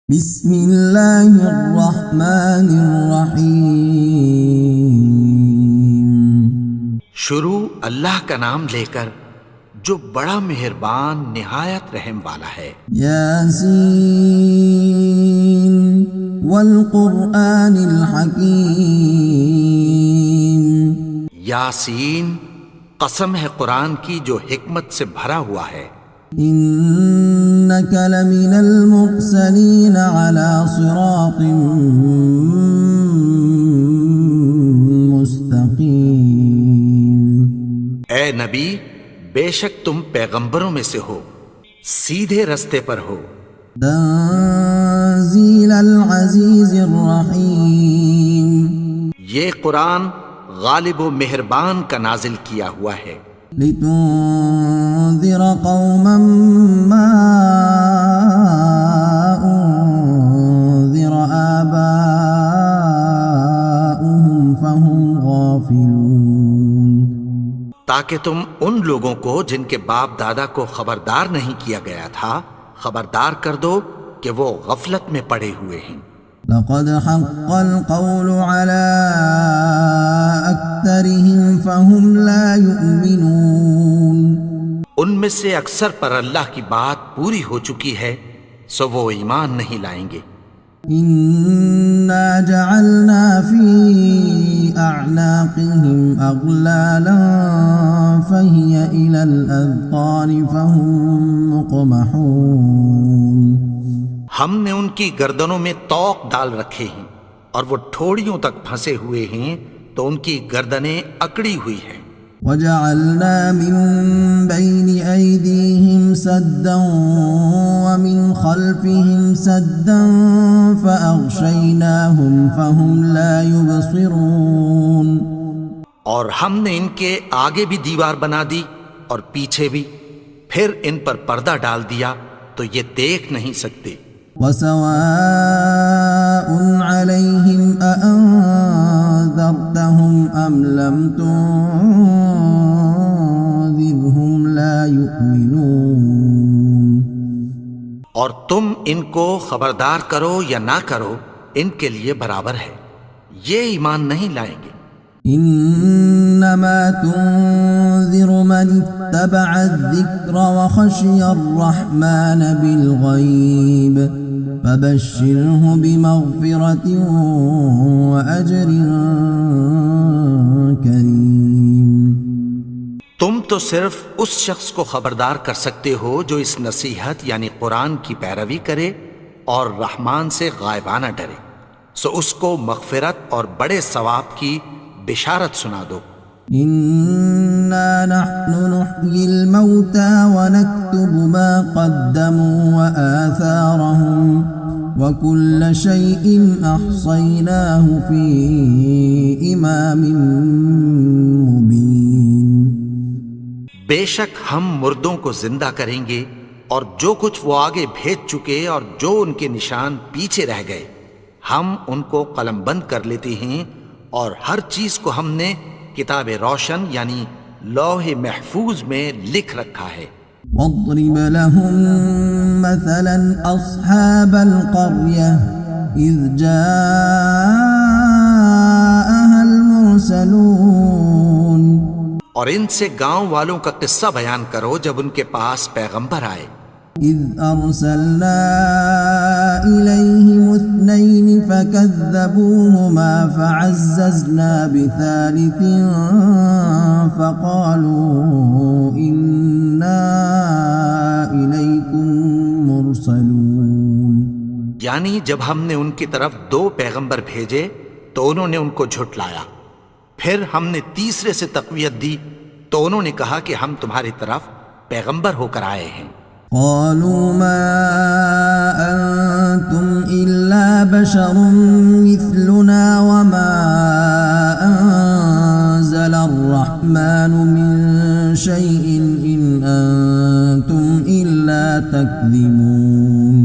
بسم اللہ الرحمن الرحیم۔ شروع اللہ کا نام لے کر جو بڑا مہربان نہایت رحم والا ہے۔ یاسین والقرآن الحکیم۔ یاسین، قسم ہے قرآن کی جو حکمت سے بھرا ہوا ہے۔ انک لمن المرسلین علی صراط مستقیم۔ اے نبی، بے شک تم پیغمبروں میں سے ہو، سیدھے رستے پر ہو۔ تنزیل العزیز الرحیم۔ یہ قرآن غالب و مہربان کا نازل کیا ہوا ہے۔ لتنذر قوما ما انذر آباؤهم فهم غافلون۔ تاکہ تم ان لوگوں کو جن کے باپ دادا کو خبردار نہیں کیا گیا تھا خبردار کر دو کہ وہ غفلت میں پڑے ہوئے ہیں۔ لقد حق القول على أكثرهم فهم لا يؤمنون۔ ان میں سے اکثر پر اللہ کی بات پوری ہو چکی ہے سو وہ ایمان نہیں لائیں گے۔ إنا جعلنا في أعناقهم أغلالا فهي إلى الأذقان فهم مقمحون۔ ہم نے ان کی گردنوں میں طوق ڈال رکھے ہیں اور وہ ٹھوڑیوں تک پھنسے ہوئے ہیں تو ان کی گردنیں اکڑی ہوئی ہیں۔ وجعلنا من بين أيديهم سدا ومن خلفهم سدا فأغشيناهم فهم لا يبصرون۔ اور ہم نے ان کے آگے بھی دیوار بنا دی اور پیچھے بھی، پھر ان پر پردہ ڈال دیا تو یہ دیکھ نہیں سکتے۔ وسواء عليهم أأنذرتهم أم لم تنذرهم لا يؤمنون۔ اور تم ان کو خبردار کرو یا نہ کرو ان کے لیے برابر ہے، یہ ایمان نہیں لائیں گے۔ انما تنذر من اتبع الذکر وخشی الرحمن بالغیب فبشرہ بمغفرۃ واجر کریم۔ تم تو صرف اس شخص کو خبردار کر سکتے ہو جو اس نصیحت یعنی قرآن کی پیروی کرے اور رحمان سے غائبانہ ڈرے، سو اس کو مغفرت اور بڑے ثواب کی بشارت سنا دو۔ انا نحن نحيي الموتى ونكتب ما قدموا وآثارهم وكل شيء أحصيناه في إمام مبين۔ بے شک ہم مردوں کو زندہ کریں گے اور جو کچھ وہ آگے بھیج چکے اور جو ان کے نشان پیچھے رہ گئے ہم ان کو قلم بند کر لیتے ہیں، اور ہر چیز کو ہم نے کتاب روشن یعنی لوح محفوظ میں لکھ رکھا ہے۔ واضرب لهم مثلا أصحاب القرية إذ جاءها المرسلون۔ اور ان سے گاؤں والوں کا قصہ بیان کرو جب ان کے پاس پیغمبر آئے۔ إذ أرسلنا إليهم اثنين فكذبوهما فعززنا بثالث فقالوا إنا إليكم مرسلون۔ یعنی جب ہم نے ان کی طرف دو پیغمبر بھیجے تو انہوں نے ان کو جھٹلایا، پھر ہم نے تیسرے سے تقویت دی تو انہوں نے کہا کہ ہم تمہاری طرف پیغمبر ہو کر آئے ہیں۔ قالوا ما أنتم إلا بشر مثلنا وما أنزل الرحمن من شيء إن أنتم إلا تكذبون۔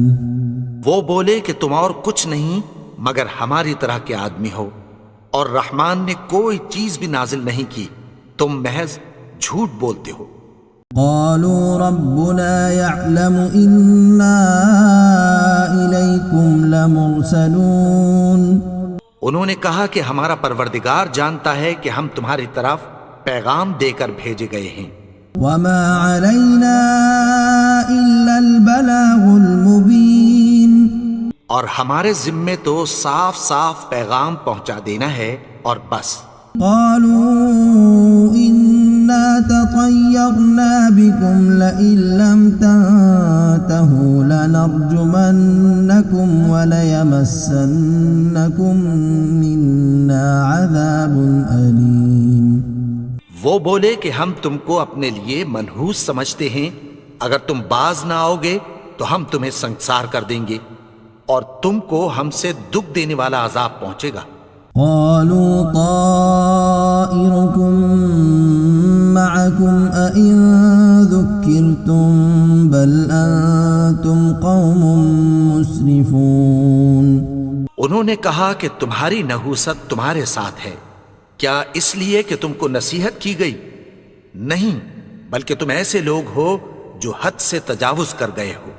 وہ بولے کہ تم اور کچھ نہیں مگر ہماری طرح کے آدمی ہو، اور رحمان نے کوئی چیز بھی نازل نہیں کی، تم محض جھوٹ بولتے ہو۔ قالوا ربنا يعلم إنا إليكم لمرسلون انہوں نے کہا کہ ہمارا پروردگار جانتا ہے کہ ہم تمہاری طرف پیغام دے کر بھیجے گئے ہیں، وما علينا إلا البلاغ المبين اور ہمارے ذمے تو صاف صاف پیغام پہنچا دینا ہے اور بس۔ قالوا إنا تطيرنا بكم لئن لم تنتهوا لنرجمنكم وليمسنكم منا عذاب أليم۔ وہ بولے کہ ہم تم کو اپنے لیے منحوس سمجھتے ہیں، اگر تم باز نہ آؤ گے تو ہم تمہیں سنگسار کر دیں گے اور تم کو ہم سے دکھ دینے والا عذاب پہنچے گا۔ قالوا طائركم معكم أئن ذكرتم بل أنتم قوم مسرفون۔ انہوں نے کہا کہ تمہاری نحوست تمہارے ساتھ ہے، کیا اس لیے کہ تم کو نصیحت کی گئی؟ نہیں، بلکہ تم ایسے لوگ ہو جو حد سے تجاوز کر گئے ہو۔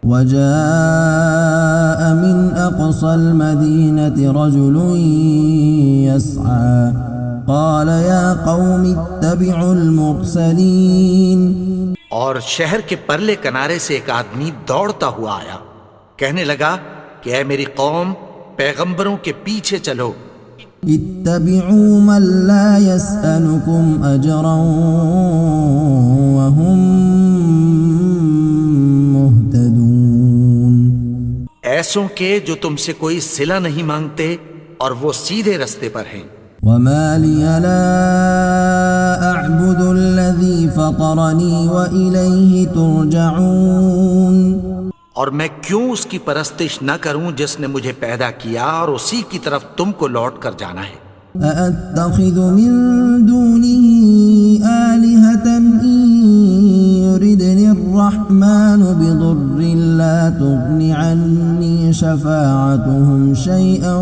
وجاء من أقصى المدينة رجل يسعى قال يا قوم اتبعوا المرسلين۔ اور شہر کے پرلے کنارے سے ایک آدمی دوڑتا ہوا آیا، کہنے لگا کہ اے میری قوم، پیغمبروں کے پیچھے چلو۔ اتبعوا من لا يسألكم أجرا وهم مهتدون۔ ایسوں کے جو تم سے کوئی صلہ نہیں مانگتے اور وہ سیدھے رستے پر ہیں۔ وما لي لا أعبد الذي فطرني وإليه ترجعون۔ اور میں کیوں اس کی پرستش نہ کروں جس نے مجھے پیدا کیا اور اسی کی طرف تم کو لوٹ کر جانا ہے۔ أأتخذ من دونه آلهة إن يردني الرحمن بضر لا تغن عني شفاعتهم شيئا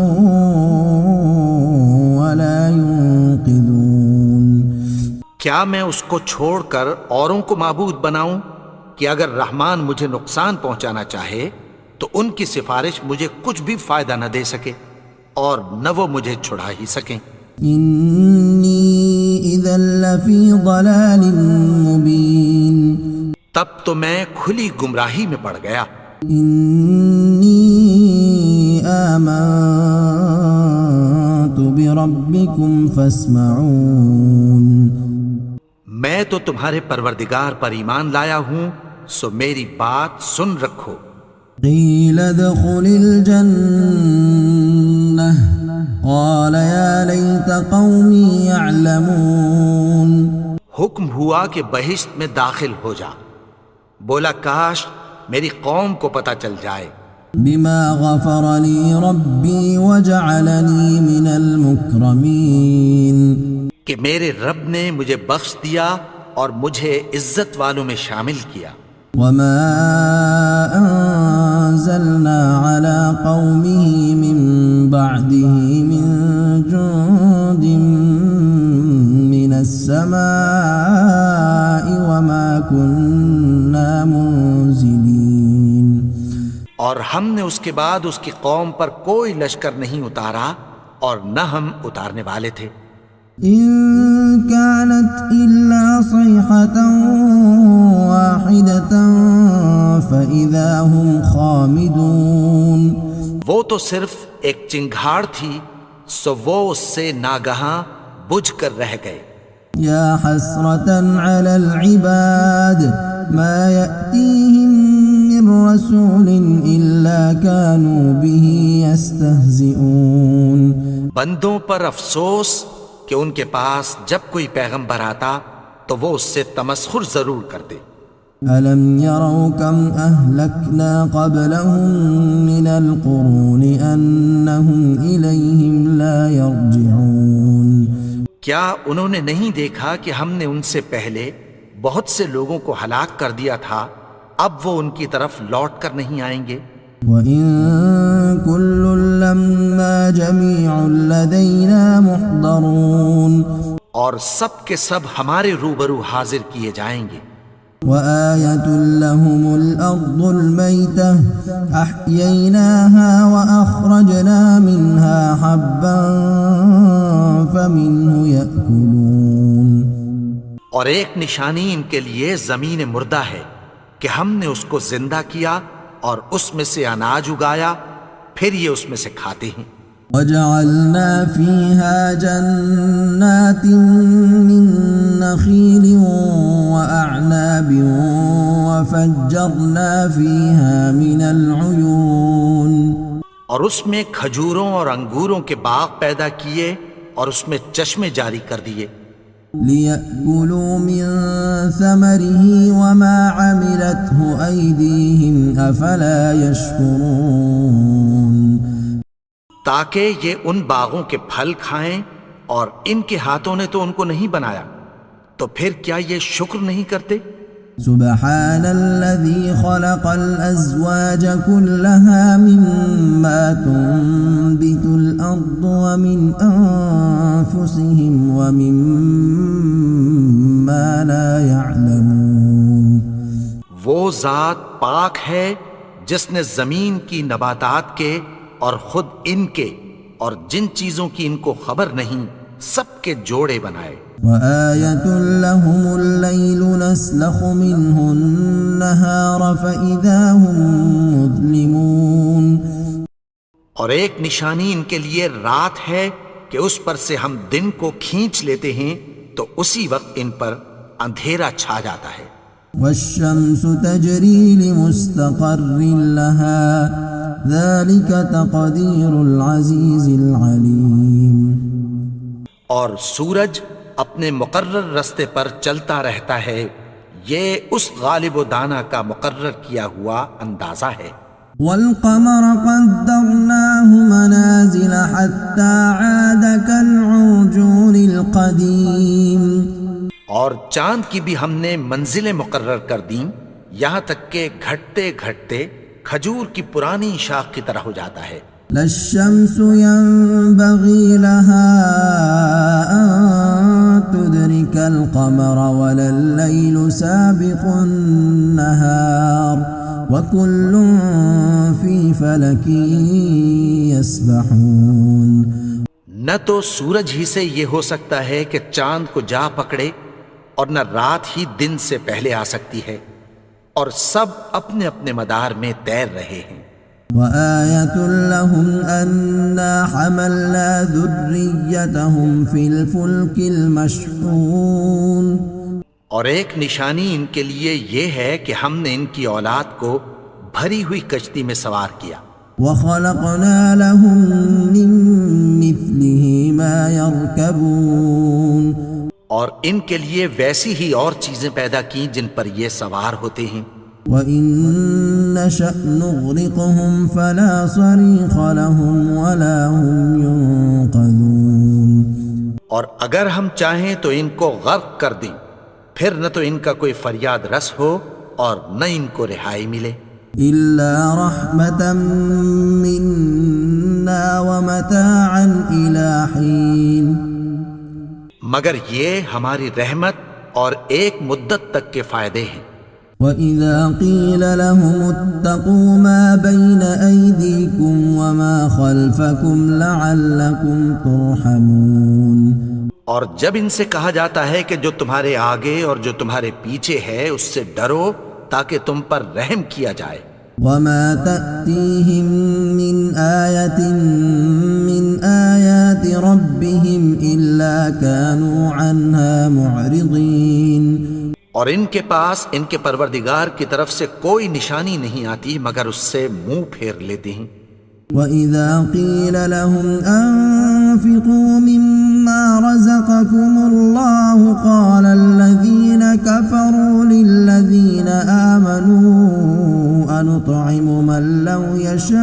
ولا ينقذون۔ کیا میں اس کو چھوڑ کر اوروں کو معبود بناؤں کہ اگر رحمان مجھے نقصان پہنچانا چاہے تو ان کی سفارش مجھے کچھ بھی فائدہ نہ دے سکے اور نہ وہ مجھے چھڑا ہی سکیں۔ إني إذا لفي ضلال مبين۔ تب تو میں کھلی گمراہی میں پڑ گیا۔ إني آمنت بربكم فاسمعون۔ میں تو تمہارے پروردگار پر ایمان لایا ہوں، سو میری بات سن رکھو۔ قيل ادخل الجنة قال يا ليت قومي يعلمون۔ حکم ہوا کہ بہشت میں داخل ہو جا، بولا کاش میری قوم کو پتہ چل جائے۔ بما غفر لي ربي وجعلني من المكرمين۔ کہ میرے رب نے مجھے بخش دیا اور مجھے عزت والوں میں شامل کیا۔ وما أنزلنا على قومه من بعده من جند من السماء وما كنا منزلين۔ اور ہم نے اس کے بعد اس کی قوم پر کوئی لشکر نہیں اتارا اور نہ ہم اتارنے والے تھے۔ إن كانت إلا صيحة واحدة فإذا هم خامدون۔ وہ تو صرف ایک چنگھاڑ تھی، سو وہ اس سے ناگہاں بجھ کر رہ گئے۔ يا حسرة على العباد ما يأتيهم من رسول إلا كانوا به يستهزئون۔ بندوں پر افسوس کہ ان کے پاس جب کوئی پیغمبر آتا تو وہ اس سے تمسخر ضرور کرتے۔ ألم يروا كم أهلكنا قبلهم من القرون أنهم إليهم لا يرجعون۔ کیا انہوں نے نہیں دیکھا کہ ہم نے ان سے پہلے بہت سے لوگوں کو ہلاک کر دیا تھا، اب وہ ان کی طرف لوٹ کر نہیں آئیں گے؟ وَإِن كُلٌّ لَّمَّا جَمِيعٌ لَّدَيْنَا مُحْضَرُونَ۔ اور سب کے سب ہمارے روبرو حاضر کیے جائیں گے۔ وآية لهم الأرض الميتة أحييناها وأخرجنا منها حبا فمنه يأكلون. اور ایک نشانی ان کے لیے زمین مردہ ہے کہ ہم نے اس کو زندہ کیا اور اس میں سے اناج اگایا، پھر یہ اس میں سے کھاتے ہیں. وجعلنا فيها جنات من نخيل وأعناب وفجرنا فيها من العيون. اور اس میں کھجوروں اور انگوروں کے باغ پیدا کیے اور اس میں چشمے جاری کر دیے. ليأكلوا من ثمره وما عملته أيديهم أفلا يشكرون. تاکہ یہ ان باغوں کے پھل کھائیں اور ان کے ہاتھوں نے تو ان کو نہیں بنایا، تو پھر کیا یہ شکر نہیں کرتے؟ سبحان الذي خلق الأزواج كلها مما تنبت الأرض ومن أنفسهم ومما لا يعلمون. وہ ذات پاک ہے جس نے زمین کی نباتات کے اور خود ان کے اور جن چیزوں کی ان کو خبر نہیں سب کے جوڑے بنائے. وآية لهم الليل نسلخ منه النهار فإذا هم مظلمون. اور ایک نشانی ان کے لیے رات ہے کہ اس پر سے ہم دن کو کھینچ لیتے ہیں تو اسی وقت ان پر اندھیرا چھا جاتا ہے. والشمس تجري لمستقر لها ذلك تقدير العزيز العليم. اور سورج اپنے مقرر رستے پر چلتا رہتا ہے، یہ اس غالب و دانا کا مقرر کیا ہوا اندازہ ہے. والقمر قدرناه منازل حتى عاد كالعرجون القديم. اور چاند کی بھی ہم نے منزلیں مقرر کر دیں یہاں تک کہ گھٹتے گھٹتے کھجور کی پرانی شاخ کی طرح ہو جاتا ہے. لا الشمس ينبغي لها أن تدرك القمر ولا الليل سابق النهار وكل في فلك يسبحون. نہ تو سورج ہی سے یہ ہو سکتا ہے کہ چاند کو جا پکڑے اور نہ رات ہی دن سے پہلے آ سکتی ہے، اور سب اپنے اپنے مدار میں تیر رہے ہیں. وآية لهم أنا حملنا ذريتهم في الفلك المشحون. اور ایک نشانی ان کے لیے یہ ہے کہ ہم نے ان کی اولاد کو بھری ہوئی کشتی میں سوار کیا. وخلقنا لهم من مثله ما يركبون. اور ان کے لیے ویسی ہی اور چیزیں پیدا کی جن پر یہ سوار ہوتے ہیں. وَإِن نَّشَأْ نُغْرِقْهُمْ فَلَا صَرِيخَ لَهُمْ وَلَا هُمْ يُنقَذُونَ. اور اگر ہم چاہیں تو ان کو غرق کر دیں، پھر نہ تو ان کا کوئی فریاد رس ہو اور نہ ان کو رہائی ملے. إِلَّا رَحْمَةً مِّنَّا وَمَتَاعًا إِلَىٰ حِينٍ. مگر یہ ہماری رحمت اور ایک مدت تک کے فائدے ہیں. وَإِذَا قِيلَ لَهُمُ اتَّقُوا مَا بَيْنَ أَيْدِيكُمْ وَمَا خَلْفَكُمْ لَعَلَّكُمْ تُرْحَمُونَ. اور جب ان سے کہا جاتا ہے کہ جو تمہارے آگے اور جو تمہارے پیچھے ہے اس سے ڈرو تاکہ تم پر رحم کیا جائے. وَمَا تَأْتِيهِم مِّنْ آيَةٍ مِّنْ آيَاتِ رَبِّهِمْ إِلَّا كَانُوا عَنْهَا مُعْرِضِينَ. اور ان کے پاس ان کے پروردگار کی طرف سے کوئی نشانی نہیں آتی مگر اس سے منہ پھیر لیتے ہیں. وَإِذَا قِيلَ لَهُمْ أَنفِقُوا مِمَّا رَزَقَكُمُ اللَّهُ قَالَ الَّذِينَ كَفَرُوا لِلَّذِينَ آمَنُوا أَنُطْعِمُ مَن لَّوْ يَشَاءُ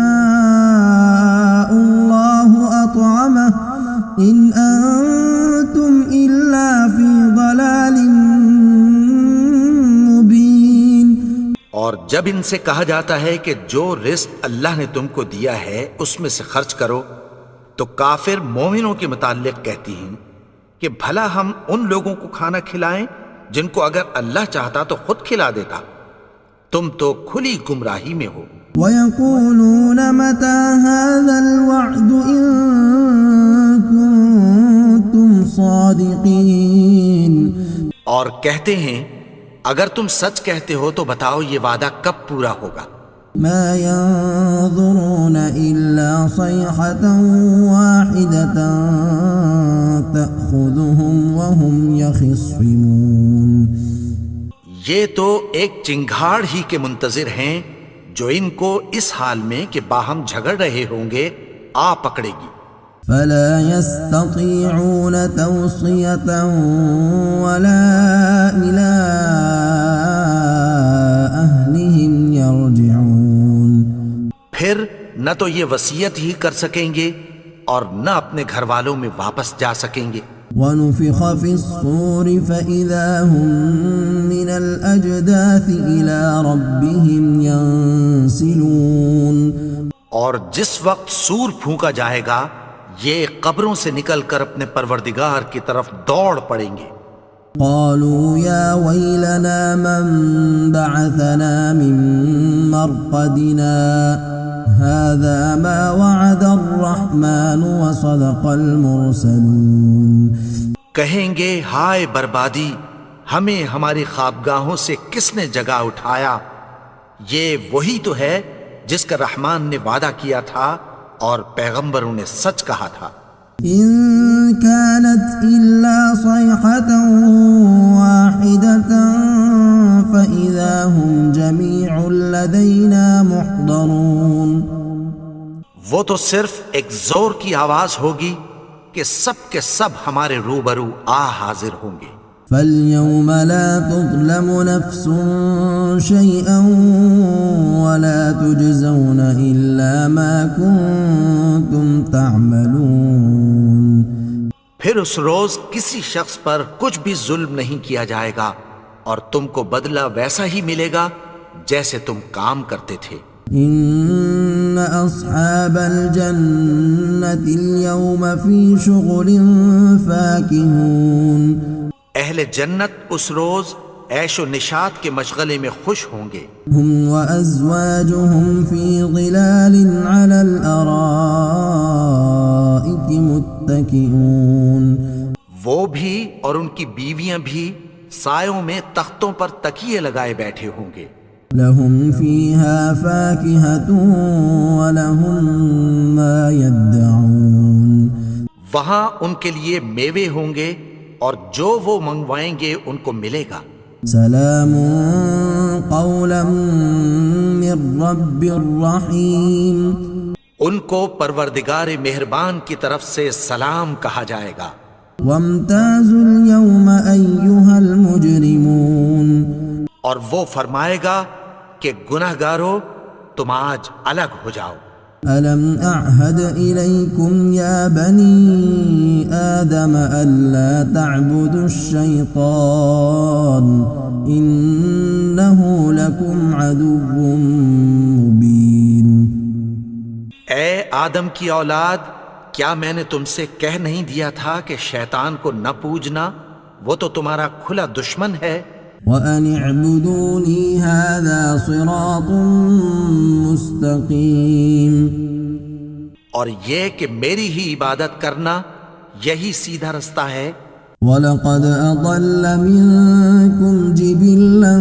اللَّهُ أَطْعَمَهُ إِنْ أَنتُمْ إِلَّا فِي ضَلَالٍ مُّبِينٍ. اور جب ان سے کہا جاتا ہے کہ جو رزق اللہ نے تم کو دیا ہے اس میں سے خرچ کرو تو کافر مومنوں کے متعلق کہتی ہیں کہ بھلا ہم ان لوگوں کو کھانا کھلائیں جن کو اگر اللہ چاہتا تو خود کھلا دیتا. تم تو کھلی گمراہی میں ہو. وَيَقُولُونَ مَتَى هَذَا الْوَعْدُ إِن كُنتُمْ صَادِقِينَ. اور کہتے ہیں اگر تم سچ کہتے ہو تو بتاؤ یہ وعدہ کب پورا ہوگا. مَا يَنظُرُونَ إِلَّا صَيْحَةً وَاحِدَةً تَأْخُذُهُمْ وَهُمْ يَخِصِّمُونَ. یہ تو ایک چنگھاڑ ہی کے منتظر ہیں جو ان کو اس حال میں کہ باہم جھگڑ رہے ہوں گے آ پکڑے گی. فَلَا يَسْتَطِيعُونَ تَوْصِيَةً وَلَا إِلَىٰ أَهْلِهِمْ يَرْجِعُونَ. پھر نہ تو یہ وصیت ہی کر سکیں گے اور نہ اپنے گھر والوں میں واپس جا سکیں گے. وَنُفِخَ فِي الصُّورِ فَإِذَا هُم مِّنَ الْأَجْدَاثِ إِلَىٰ رَبِّهِمْ يَنسِلُونَ. اور جس وقت سور پھونکا جائے گا یہ قبروں سے نکل کر اپنے پروردگار کی طرف دوڑ پڑیں گے. قالوا يا ويلنا من بعثنا من مرقدنا هذا ما وعد الرحمن وصدق المرسلون. کہیں گے ہائے بربادی، ہمیں ہماری خوابگاہوں سے کس نے جگا اٹھایا. یہ وہی تو ہے جس کا رحمان نے وعدہ کیا تھا اور پیغمبروں نے سچ کہا تھا. إن كانت إلا صيحة واحدة فإذا هم جميع لدينا محضرون. وہ تو صرف ایک زور کی آواز ہوگی کہ سب کے سب ہمارے روبرو حاضر ہوں گے. فَالْيَوْمَ لَا تُظْلَمُ نَفْسٌ شَيْئًا وَلَا تُجْزَوْنَ إِلَّا مَا كُنتُمْ تَعْمَلُونَ. پھر اس روز کسی شخص پر کچھ بھی ظلم نہیں کیا جائے گا اور تم کو بدلہ ویسا ہی ملے گا جیسے تم کام کرتے تھے. إِنَّ أَصْحَابَ الْجَنَّةِ الْيَوْمَ فِي شُغُلٍ فَاكِهُونَ. اہل جنت اس روز عیش و نشاط کے مشغلے میں خوش ہوں گے. هم وأزواجهم في ظلال على الأرائك متكئون. وہ بھی اور ان کی بیویاں بھی سایوں میں تختوں پر تکیے لگائے بیٹھے ہوں گے. لهم فيها فاكهة ولهم ما يدعون. وہاں ان کے لیے میوے ہوں گے اور جو وہ منگوائیں گے ان کو ملے گا. سلام قولا من رب الرحیم. ان کو پروردگار مہربان کی طرف سے سلام کہا جائے گا. وامتازوا اليوم أيها المجرمون. اور وہ فرمائے گا کہ گنہگارو تم آج الگ ہو جاؤ. ألم أعهد إليكم يا بني آدم ألا تعبدوا الشيطان إنه لكم عدو مبين. اے آدم کی اولاد، کیا میں نے تم سے کہہ نہیں دیا تھا کہ شیطان کو نہ پوجنا، وہ تو تمہارا کھلا دشمن ہے. وَأَنِ اعْبُدُونِي هَذَا صِرَاطٌ مُسْتَقِيمٌ. اور یہ کہ میری ہی عبادت کرنا یہی سیدھا رستہ ہے. وَلَقَدْ أَضَلَّ مِنكُمْ جِبِلًّا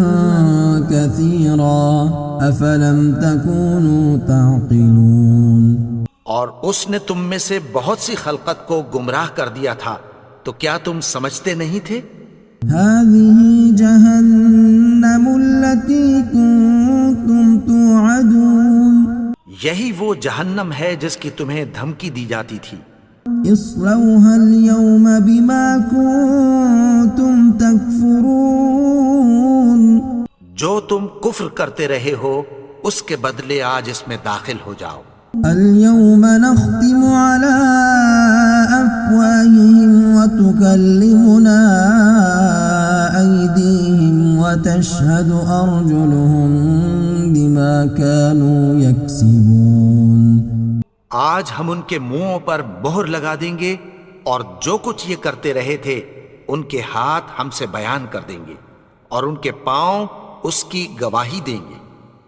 كَثِيرًا أَفَلَمْ تَكُونُوا تَعْقِلُونَ. اور اس نے تم میں سے بہت سی خلقت کو گمراہ کر دیا تھا، تو کیا تم سمجھتے نہیں تھے؟ هذه جهنم التي كنتم توعدون. یہی وہ جہنم ہے جس کی تمہیں دھمکی دی جاتی تھی. اصلوها اليوم بما كنتم تكفرون. جو تم کفر کرتے رہے ہو اس کے بدلے آج اس میں داخل ہو جاؤ. اليوم نختم على أفواههم وتكلمنا أيديهم وتشهد أرجلهم بما كانوا يكسبون. آج ہم ان کے منہوں پر مہر لگا دیں گے اور جو کچھ یہ کرتے رہے تھے ان کے ہاتھ ہم سے بیان کر دیں گے اور ان کے پاؤں اس کی گواہی دیں گے۔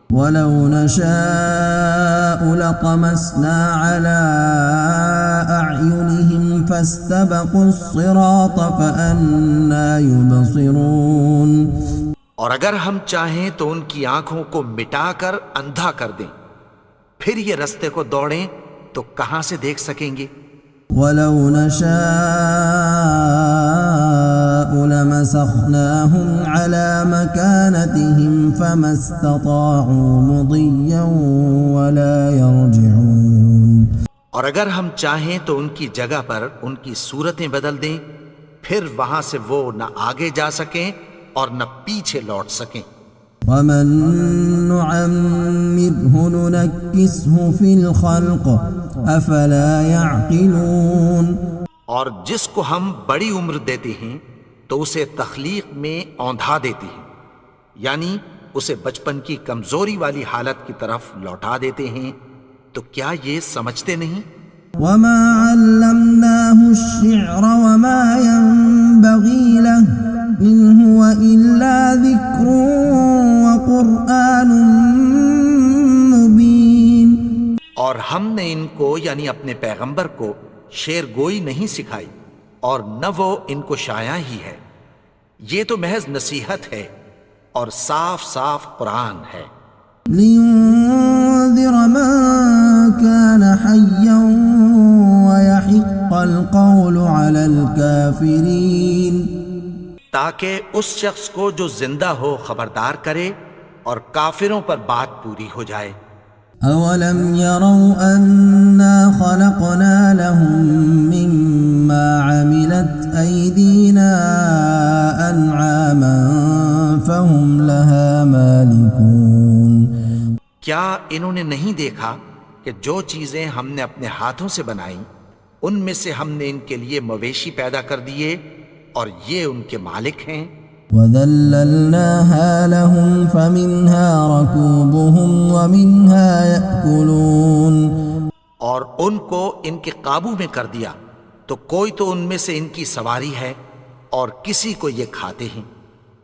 وَلَوْ نَشَاءُ لَطَمَسْنَا عَلَىٰ أَعْيُنِهِمْ فَاسْتَبَقُوا الصِّرَاطَ فَأَنَّىٰ يُبْصِرُونَ۔ اور اگر ہم چاہیں تو ان کی آنکھوں کو مٹا کر اندھا کر دیں، پھر یہ رستے کو دوڑیں تو کہاں سے دیکھ سکیں گے؟ وَلَوْ نَشَاءُ لَمَسَخْنَاهُمْ عَلَىٰ مَكَانَتِهِمْ فَمَا اسْتَطَاعُوا مُضِيًّا وَلَا يَرْجِعُونَ۔ اور اگر ہم چاہیں تو ان کی جگہ پر ان کی صورتیں بدل دیں، پھر وہاں سے وہ نہ آگے جا سکیں اور نہ پیچھے لوٹ سکیں۔ وَمَن نُّعَمِّرْهُ نُنَكِّسْهُ فِي الْخَلْقِ أَفَلَا يَعْقِلُونَ۔ اور جس کو ہم بڑی عمر دیتے ہیں تو اسے تخلیق میں اوندھا دیتے ہیں، یعنی اسے بچپن کی کمزوری والی حالت کی طرف لوٹا دیتے ہیں، تو کیا یہ سمجھتے نہیں؟ وَمَا عَلَّمْنَاهُ الشِّعْرَ وَمَا يَنبَغِي لَهُ إِنْ هُوَ إِلَّا ذِكْرٌ وَقُرْآنٌ مُبِينٌ۔ اور ہم نے ان کو یعنی اپنے پیغمبر کو شعر گوئی نہیں سکھائی، اور نہ وہ ان کو شایع ہی ہے، یہ تو محض نصیحت ہے اور صاف صاف قرآن ہے۔ لِيُنذِرَ مَن كَانَ حَيًّا وَيَحِقَّ الْقَوْلُ عَلَى الْكَافِرِينَ، تاکہ اس شخص کو جو زندہ ہو خبردار کرے اور کافروں پر بات پوری ہو جائے۔ أَوَلَمْ يَرَوْا أَنَّا خَلَقْنَا لَهُم مِّمَّا عَمِلَتْ أَيْدِينَا أَنْعَامًا فَهُمْ لَهَا مَالِكُونَ۔ کیا انہوں نے نہیں دیکھا کہ جو چیزیں ہم نے اپنے ہاتھوں سے بنائیں ان میں سے ہم نے ان کے لیے مویشی پیدا کر دیے اور یہ ان کے مالک ہیں۔ وَذَلَّلْنَاهَا لَهُمْ فَمِنْهَا رَكُوبُهُمْ وَمِنْهَا يَأْكُلُونَ۔ اور ان کو ان کے قابو میں کر دیا تو کوئی تو ان میں سے ان کی سواری ہے اور کسی کو یہ کھاتے ہیں۔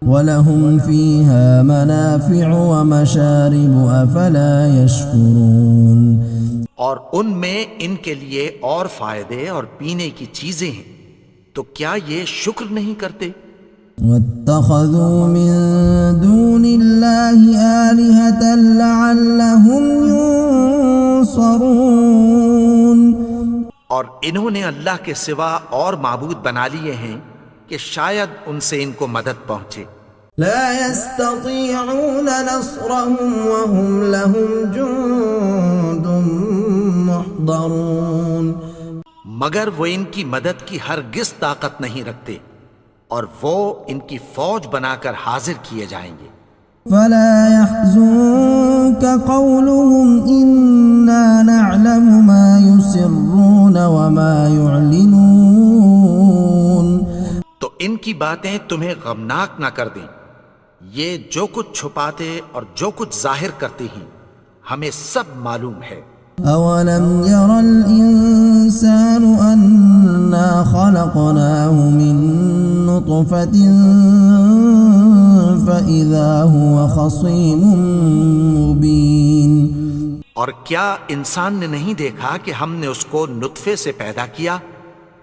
وَلَهُمْ فِيهَا مَنَافِعُ وَمَشَارِبُ أَفَلَا يَشْكُرُونَ۔ اور ان میں ان کے لیے اور فائدے اور پینے کی چیزیں ہیں، تو کیا یہ شکر نہیں کرتے؟ وَاتَّخَذُوا مِن دُونِ اللَّهِ آلِهَةً لَعَلَّهُمْ يُنصَرُونَ۔ اور انہوں نے اللہ کے سوا اور معبود بنا لیے ہیں کہ شاید ان سے ان کو مدد پہنچے۔ لا يستطيعون نصرهم وهم لهم جند محضرون۔ مگر وہ ان کی مدد کی ہرگز طاقت نہیں رکھتے اور وہ ان کی فوج بنا کر حاضر کیے جائیں گے۔ فلا يحزنك قولهم إنا نعلم ما يسرون وما يعلنون۔ تو ان کی باتیں تمہیں غمناک نہ کر دیں، یہ جو کچھ چھپاتے اور جو کچھ ظاہر کرتے ہیں ہمیں سب معلوم ہے۔ أولم ير الإنسان أنا خلقناه من نطفة فإذا هو خصيم مبين۔ اور کیا انسان نے نہیں دیکھا کہ ہم نے اس کو نطفے سے پیدا کیا،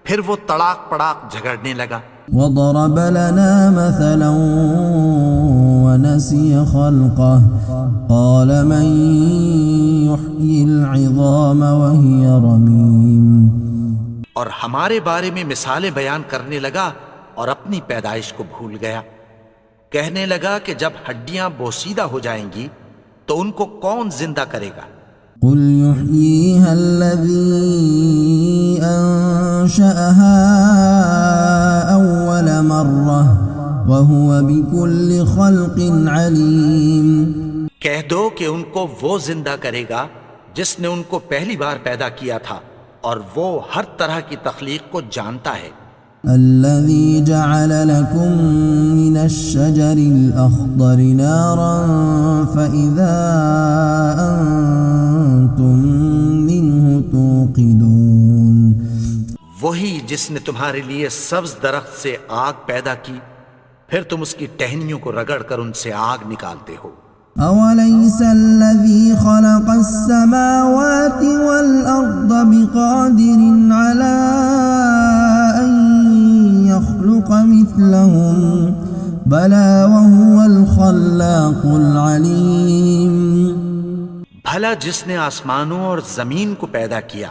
پھر وہ تڑاک پڑاک جھگڑنے لگا۔ وضرب لنا مثلا ونسي خلقه قال من يحيي العظام وهي رميم۔ اور ہمارے بارے میں مثالیں بیان کرنے لگا اور اپنی پیدائش کو بھول گیا، کہنے لگا کہ جب ہڈیاں بوسیدہ ہو جائیں گی تو ان کو کون زندہ کرے گا؟ قل يحييها الذي أنشأها أول مرة وهو بكل خلق عليم۔ کہہ دو کہ ان کو وہ زندہ کرے گا جس نے ان کو پہلی بار پیدا کیا تھا اور وہ ہر طرح کی تخلیق کو جانتا ہے۔ الذي جعل لكم من الشجر الأخضر نارا فإذا أنتم منه توقدون۔ وہی جس نے تمہارے لیے سبز درخت سے آگ پیدا کی، پھر تم اس کی ٹہنیوں کو رگڑ کر ان سے آگ نکالتے ہو۔ أوليس الذي خلق السماوات والأرض بقادر على أن يخلق مثلهم بلى وهو الخلاق العليم۔ بھلا جس نے آسمانوں اور زمین کو پیدا کیا،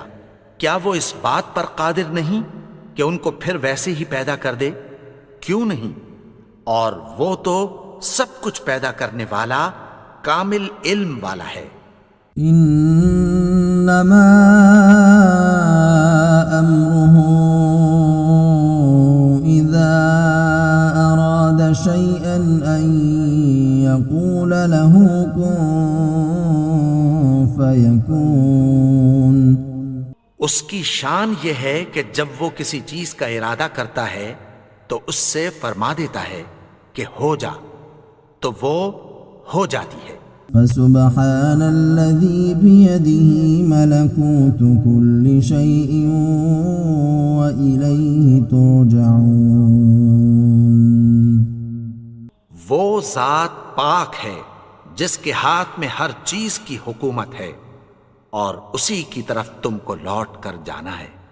کیا وہ اس بات پر قادر نہیں کہ ان کو پھر ویسے ہی پیدا کر دے؟ کیوں نہیں؟ اور وہ تو سب کچھ پیدا کرنے والا، کامل علم والا ہے۔ انما امره اذا اراد شيئا ان يقول له كن فيكون۔ اس کی شان یہ ہے کہ جب وہ کسی چیز کا ارادہ کرتا ہے تو اس سے فرما دیتا ہے کہ ہو جا، تو وہ ہو جاتی ہے۔ فسبحان الذي بيده ملكوت كل شيء وإليه ترجعون۔ وہ ذات پاک ہے جس کے ہاتھ میں ہر چیز کی حکومت ہے، اور اسی کی طرف تم کو لوٹ کر جانا ہے۔